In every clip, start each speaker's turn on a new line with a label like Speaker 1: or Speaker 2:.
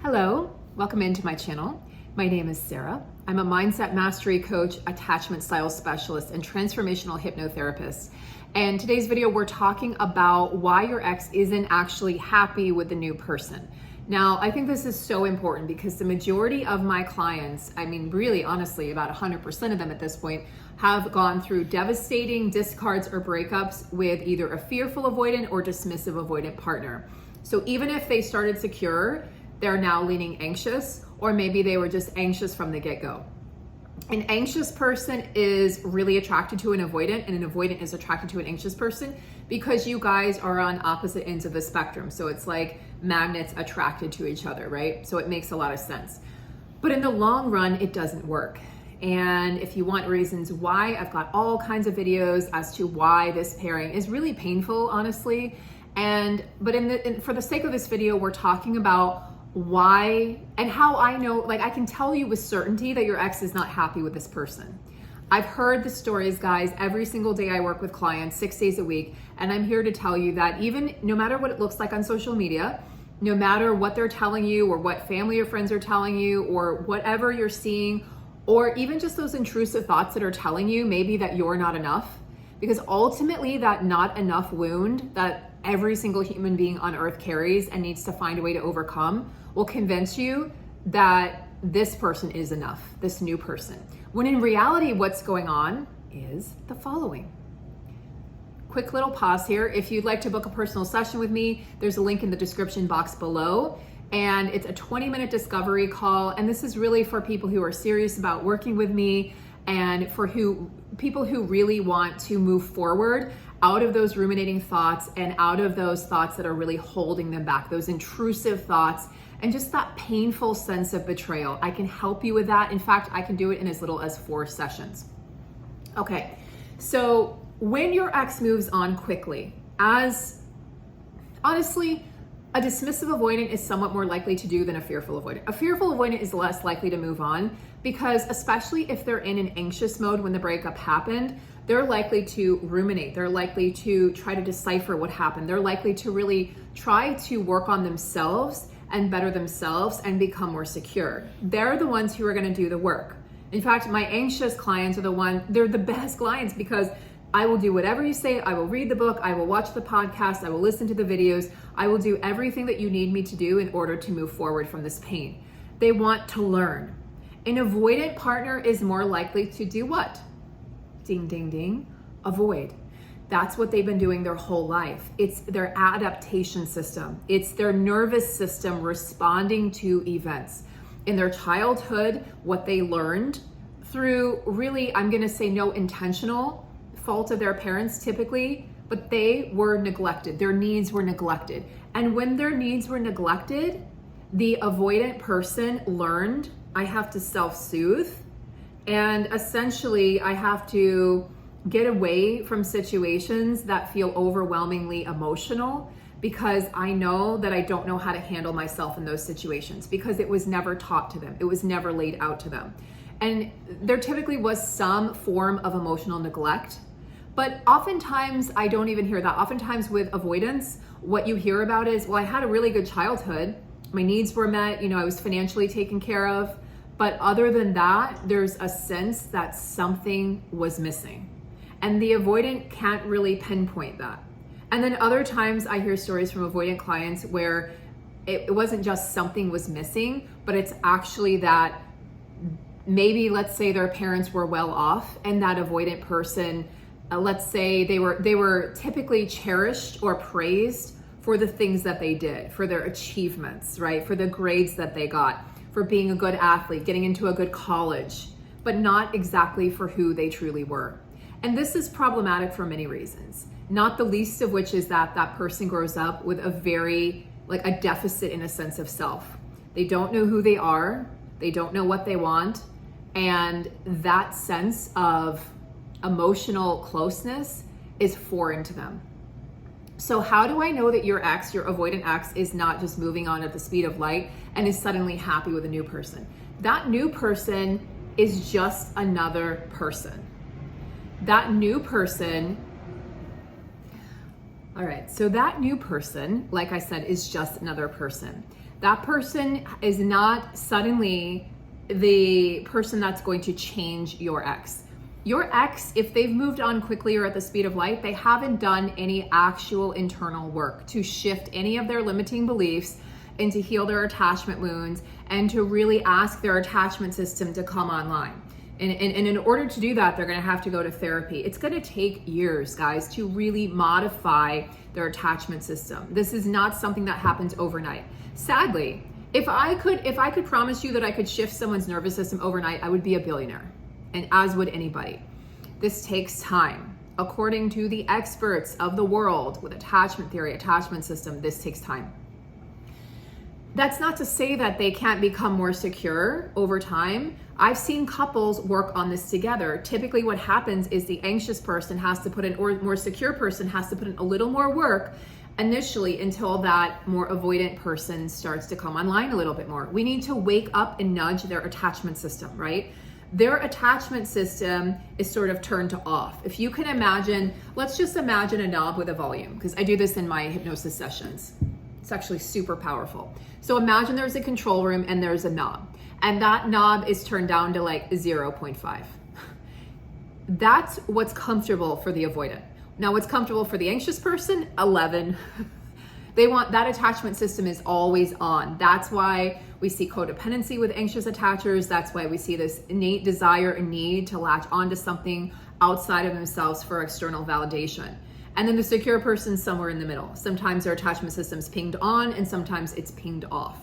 Speaker 1: Hello, welcome into my channel. My name is Sarah. I'm a mindset mastery coach, attachment style specialist, and transformational hypnotherapist. And today's video, we're talking about why your ex isn't actually happy with the new person. Now, I think this is so important because the majority of my clients, I mean, really honestly, about 100% of them at this point, have gone through devastating discards or breakups with either a fearful avoidant or dismissive avoidant partner. So even if they started secure, they're now leaning anxious, or maybe they were just anxious from the get-go. An anxious person is really attracted to an avoidant, and an avoidant is attracted to an anxious person because you guys are on opposite ends of the spectrum. So it's like magnets attracted to each other, right? So it makes a lot of sense. But in the long run, it doesn't work. And if you want reasons why, I've got all kinds of videos as to why this pairing is really painful, honestly. But for the sake of this video, we're talking about why and how I know, like I can tell you with certainty that your ex is not happy with this person. I've heard the stories, guys, every single day I work with clients, 6 days a week. And I'm here to tell you that even no matter what it looks like on social media, no matter what they're telling you or what family or friends are telling you or whatever you're seeing, or even just those intrusive thoughts that are telling you maybe that you're not enough, because ultimately that not enough wound that every single human being on earth carries and needs to find a way to overcome will convince you that this person is enough, this new person. When in reality, what's going on is the following. Quick little pause here. If you'd like to book a personal session with me, there's a link in the description box below. And it's a 20-minute discovery call. And this is really for people who are serious about working with me and for people who really want to move forward out of those ruminating thoughts and out of those thoughts that are really holding them back, those intrusive thoughts, and just that painful sense of betrayal. I can help you with that. In fact, I can do it in as little as 4 sessions. Okay, so when your ex moves on quickly, honestly, a dismissive avoidant is somewhat more likely to do than a fearful avoidant. A fearful avoidant is less likely to move on because especially if they're in an anxious mode when the breakup happened, they're likely to ruminate. They're likely to try to decipher what happened. They're likely to really try to work on themselves and better themselves and become more secure. They're the ones who are gonna do the work. In fact, my anxious clients are they're the best clients because I will do whatever you say. I will read the book. I will watch the podcast. I will listen to the videos. I will do everything that you need me to do in order to move forward from this pain. They want to learn. An avoidant partner is more likely to do what? Ding, ding, ding, avoid. That's what they've been doing their whole life. It's their adaptation system. It's their nervous system responding to events. In their childhood, what they learned through really, I'm gonna say no intentional fault of their parents typically, but they were neglected. Their needs were neglected. And when their needs were neglected, the avoidant person learned, I have to self-soothe, and essentially I have to get away from situations that feel overwhelmingly emotional because I know that I don't know how to handle myself in those situations because it was never taught to them. It was never laid out to them. And there typically was some form of emotional neglect. But oftentimes, I don't even hear that. Oftentimes with avoidance, what you hear about is, well, I had a really good childhood. My needs were met, I was financially taken care of. But other than that, there's a sense that something was missing. And the avoidant can't really pinpoint that. And then other times I hear stories from avoidant clients where it wasn't just something was missing, but it's actually that maybe, let's say their parents were well off and that avoidant person, let's say they were typically cherished or praised for the things that they did, for their achievements, right? For the grades that they got, for being a good athlete, getting into a good college, but not exactly for who they truly were. And this is problematic for many reasons, not the least of which is that that person grows up with a deficit in a sense of self. They don't know who they are. They don't know what they want. And that sense of emotional closeness is foreign to them. So how do I know that your ex, your avoidant ex, is not just moving on at the speed of light and is suddenly happy with a new person? That new person is just another person. That new person All right, so that new person, like I said, is just another person. That person is not suddenly the person that's going to change your ex. Your ex, if they've moved on quickly or at the speed of light, they haven't done any actual internal work to shift any of their limiting beliefs and to heal their attachment wounds and to really ask their attachment system to come online. And in order to do that, they're gonna have to go to therapy. It's gonna take years, guys, to really modify their attachment system. This is not something that happens overnight. Sadly, if I could promise you that I could shift someone's nervous system overnight, I would be a billionaire, and as would anybody. This takes time. According to the experts of the world with attachment theory, attachment system, this takes time. That's not to say that they can't become more secure over time. I've seen couples work on this together. Typically what happens is the anxious person has to put in, or more secure person has to put in a little more work initially until that more avoidant person starts to come online a little bit more. We need to wake up and nudge their attachment system, right? Their attachment system is sort of turned to off. If you can imagine, let's just imagine a knob with a volume, because I do this in my hypnosis sessions. It's actually super powerful. So imagine there's a control room and there's a knob, and that knob is turned down to like 0.5. That's what's comfortable for the avoidant. Now what's comfortable for the anxious person, 11. They want, that attachment system is always on. That's why we see codependency with anxious attachers. That's why we see this innate desire and need to latch onto something outside of themselves for external validation. And then the secure person's somewhere in the middle. Sometimes their attachment system's pinged on and sometimes it's pinged off.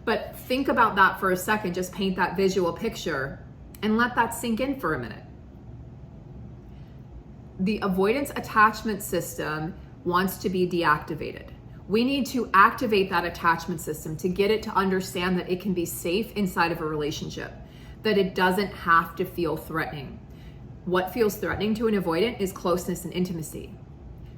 Speaker 1: But think about that for a second, just paint that visual picture and let that sink in for a minute. The avoidance attachment system wants to be deactivated. We need to activate that attachment system to get it to understand that it can be safe inside of a relationship, that it doesn't have to feel threatening. What feels threatening to an avoidant is closeness and intimacy.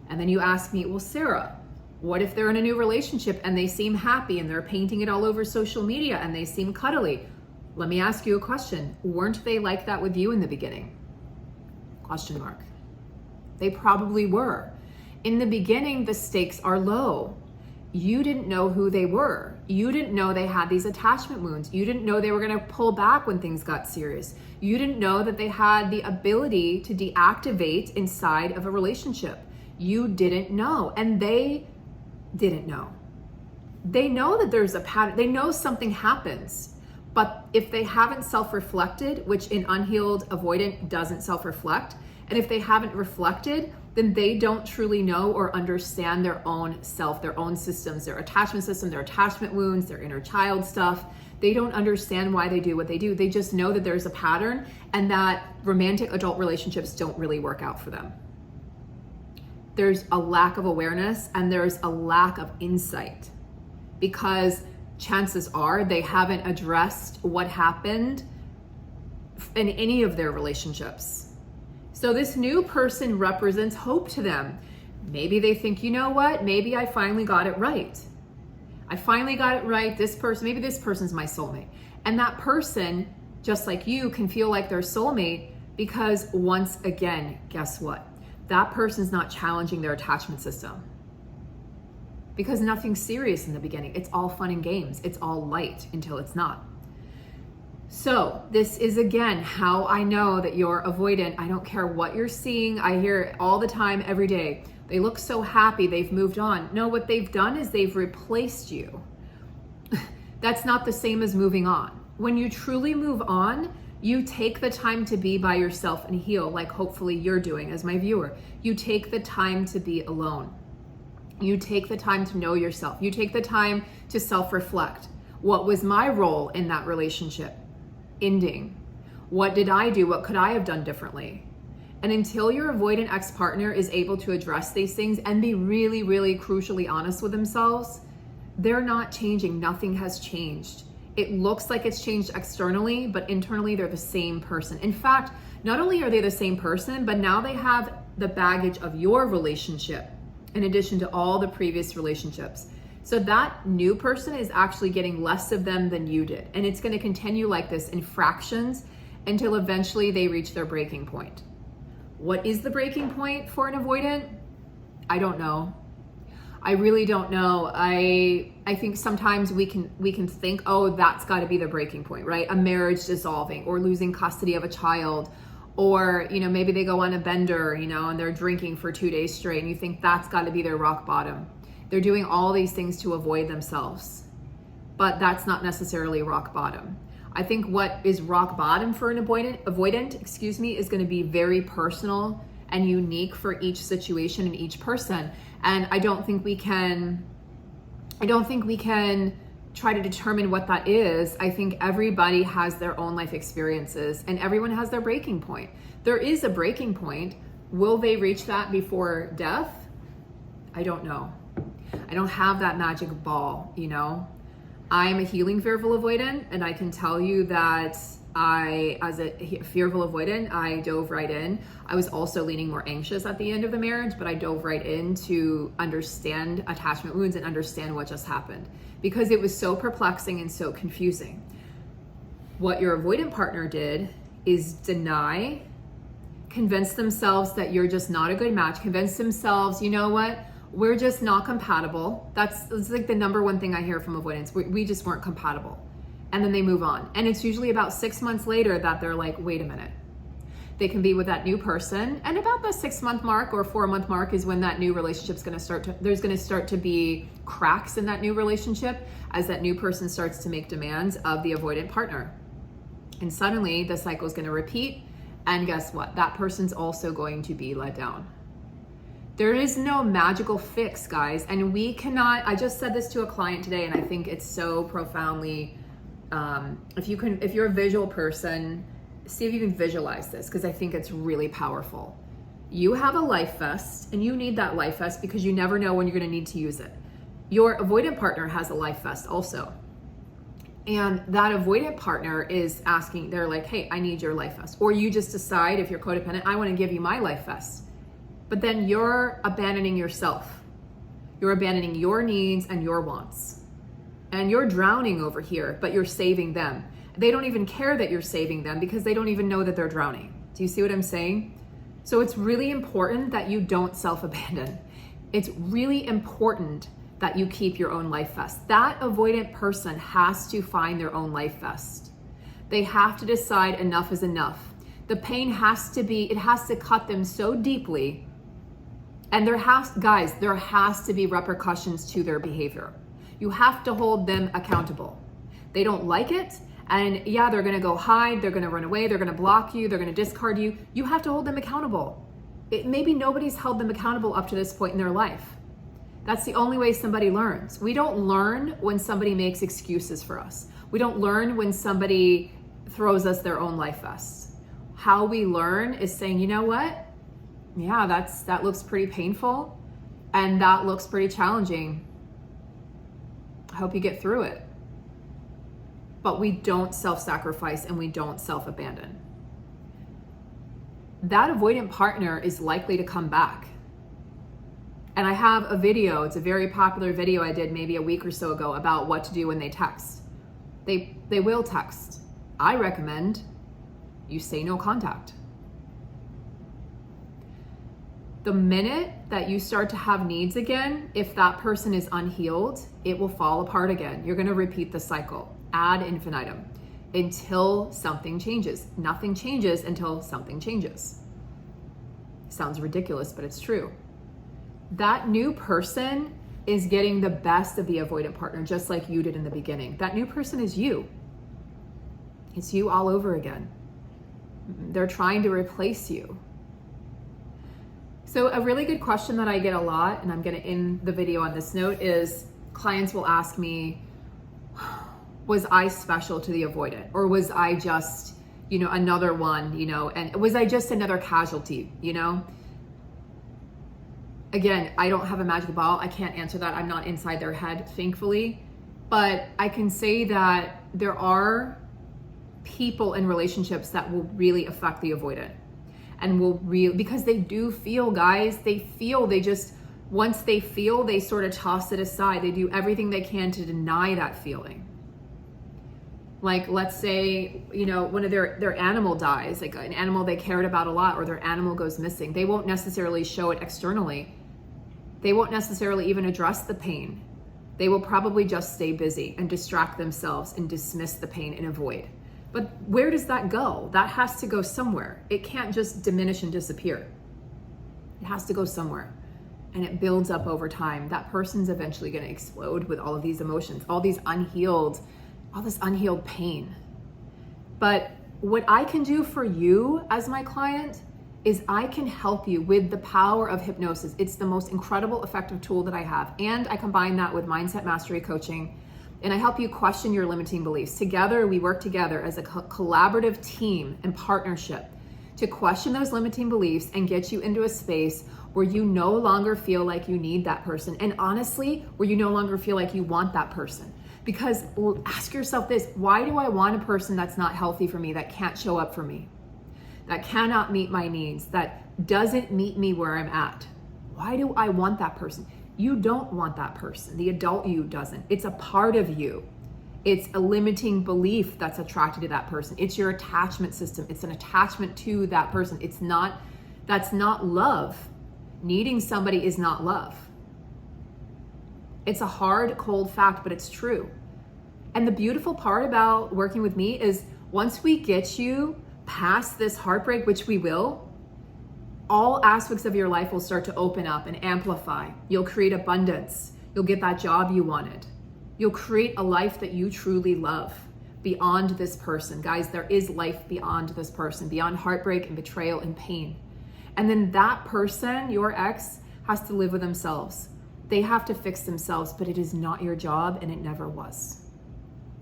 Speaker 1: And then you ask me, well, Sarah, what if they're in a new relationship and they seem happy and they're painting it all over social media and they seem cuddly? Let me ask you a question. Weren't they like that with you in the beginning? Question mark. They probably were. In the beginning, the stakes are low. You didn't know who they were. You didn't know they had these attachment wounds. You didn't know they were gonna pull back when things got serious. You didn't know that they had the ability to deactivate inside of a relationship. You didn't know, and they didn't know. They know that there's a pattern. They know something happens, but if they haven't self-reflected, which an unhealed avoidant doesn't self-reflect, and if they haven't reflected, then they don't truly know or understand their own self, their own systems, their attachment system, their attachment wounds, their inner child stuff. They don't understand why they do what they do. They just know that there's a pattern and that romantic adult relationships don't really work out for them. There's a lack of awareness and there's a lack of insight because chances are they haven't addressed what happened in any of their relationships. So this new person represents hope to them. Maybe they think, you know what? Maybe I finally got it right. I finally got it right. This person, maybe this person's my soulmate. And that person, just like you, can feel like their soulmate because once again, guess what? That person's not challenging their attachment system because nothing's serious in the beginning. It's all fun and games. It's all light until it's not. So this is again how I know that you're avoidant. I don't care what you're seeing. I hear it all the time, every day. They look so happy, they've moved on. No, what they've done is they've replaced you. That's not the same as moving on. When you truly move on, you take the time to be by yourself and heal, like hopefully you're doing as my viewer. You take the time to be alone. You take the time to know yourself. You take the time to self-reflect. What was my role in that relationship ending? What did I do? What could I have done differently? And until your avoidant ex-partner is able to address these things and be really, really crucially honest with themselves, they're not changing. Nothing has changed. It looks like it's changed externally, but internally they're the same person. In fact, not only are they the same person, but now they have the baggage of your relationship in addition to all the previous relationships. So that new person is actually getting less of them than you did. And it's going to continue like this in fractions until eventually they reach their breaking point. What is the breaking point for an avoidant? I don't know. I really don't know. I think sometimes we can think, oh, that's got to be the breaking point, right? A marriage dissolving, or losing custody of a child, or, you know, maybe they go on a bender, you know, and they're drinking for 2 days straight, and you think that's got to be their rock bottom. They're doing all these things to avoid themselves, but that's not necessarily rock bottom. I think what is rock bottom for an avoidant, is going to be very personal and unique for each situation and each person. And I don't think we can try to determine what that is. I think everybody has their own life experiences, and everyone has their breaking point. There is a breaking point. Will they reach that before death? I don't know. I don't have that magic ball, you know. I'm a healing fearful avoidant, and I can tell you that as a fearful avoidant, I dove right in. I was also leaning more anxious at the end of the marriage, but I dove right in to understand attachment wounds and understand what just happened, because it was so perplexing and so confusing. What your avoidant partner did is deny, convince themselves that you're just not a good match, convince themselves, you know what, we're just not compatible. That's like the number one thing I hear from avoidants. We just weren't compatible. And then they move on. And it's usually about 6 months later that they're like, wait a minute. They can be with that new person. And about the 6 month mark or 4 month mark is when that new relationship's gonna there's gonna start to be cracks in that new relationship as that new person starts to make demands of the avoidant partner. And suddenly the cycle is gonna repeat. And guess what? That person's also going to be let down. There is no magical fix, guys. And we cannot, I just said this to a client today, and I think it's so profoundly, if you're a visual person, see if you can visualize this, because I think it's really powerful. You have a life vest, and you need that life vest because you never know when you're going to need to use it. Your avoidant partner has a life vest also. And that avoidant partner is asking, they're like, hey, I need your life vest. Or you just decide, if you're codependent, I want to give you my life vest. But then you're abandoning yourself. You're abandoning your needs and your wants. And you're drowning over here, but you're saving them. They don't even care that you're saving them because they don't even know that they're drowning. Do you see what I'm saying? So it's really important that you don't self-abandon. It's really important that you keep your own life vest. That avoidant person has to find their own life vest. They have to decide enough is enough. The pain has to cut them so deeply. And there has to be repercussions to their behavior. You have to hold them accountable. They don't like it. And yeah, they're gonna go hide, they're gonna run away, they're gonna block you, they're gonna discard you. You have to hold them accountable. Maybe nobody's held them accountable up to this point in their life. That's the only way somebody learns. We don't learn when somebody makes excuses for us. We don't learn when somebody throws us their own life vest. How we learn is saying, you know what? Yeah, that looks pretty painful and that looks pretty challenging. I hope you get through it. But we don't self-sacrifice and we don't self-abandon. That avoidant partner is likely to come back. And I have a video, it's a very popular video I did maybe a week or so ago about what to do when they text. They will text. I recommend you say no contact. The minute that you start to have needs again, if that person is unhealed, it will fall apart again. You're gonna repeat the cycle ad infinitum until something changes. Nothing changes until something changes. Sounds ridiculous, but it's true. That new person is getting the best of the avoidant partner, just like you did in the beginning. That new person is you. It's you all over again. They're trying to replace you. So a really good question that I get a lot, and I'm gonna end the video on this note, is clients will ask me, was I special to the avoidant? Or was I just, another one, and was I just another casualty, Again, I don't have a magic ball. I can't answer that. I'm not inside their head, thankfully. But I can say that there are people in relationships that will really affect the avoidant. And because they do feel, guys, once they feel, they sort of toss it aside. They do everything they can to deny that feeling. Like, let's say, one of their animal dies, like an animal they cared about a lot, or their animal goes missing. They won't necessarily show it externally, They won't necessarily even address the pain. They will probably just stay busy and distract themselves and dismiss the pain and avoid. But where does that go? That has to go somewhere. It can't just diminish and disappear. It has to go somewhere. And it builds up over time. That person's eventually going to explode with all of these emotions, all this unhealed pain. But what I can do for you as my client is I can help you with the power of hypnosis. It's the most incredible, effective tool that I have. And I combine that with mindset mastery coaching. And I help you question your limiting beliefs. Together, we work together as a collaborative team and partnership to question those limiting beliefs and get you into a space where you no longer feel like you need that person. And honestly, where you no longer feel like you want that person. Because ask yourself this, why do I want a person that's not healthy for me, that can't show up for me, that cannot meet my needs, that doesn't meet me where I'm at? Why do I want that person? You don't want that person. The adult you doesn't. It's a part of you. It's a limiting belief that's attracted to that person. It's your attachment system. It's an attachment to that person. That's not love. Needing somebody is not love. It's a hard, cold fact, but it's true. And the beautiful part about working with me is once we get you past this heartbreak, which we will, all aspects of your life will start to open up and amplify. You'll create abundance. You'll get that job you wanted. You'll create a life that you truly love beyond this person. Guys, there is life beyond this person, beyond heartbreak and betrayal and pain. And then that person, your ex, has to live with themselves. They have to fix themselves, but it is not your job and it never was.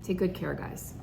Speaker 1: Take good care, guys.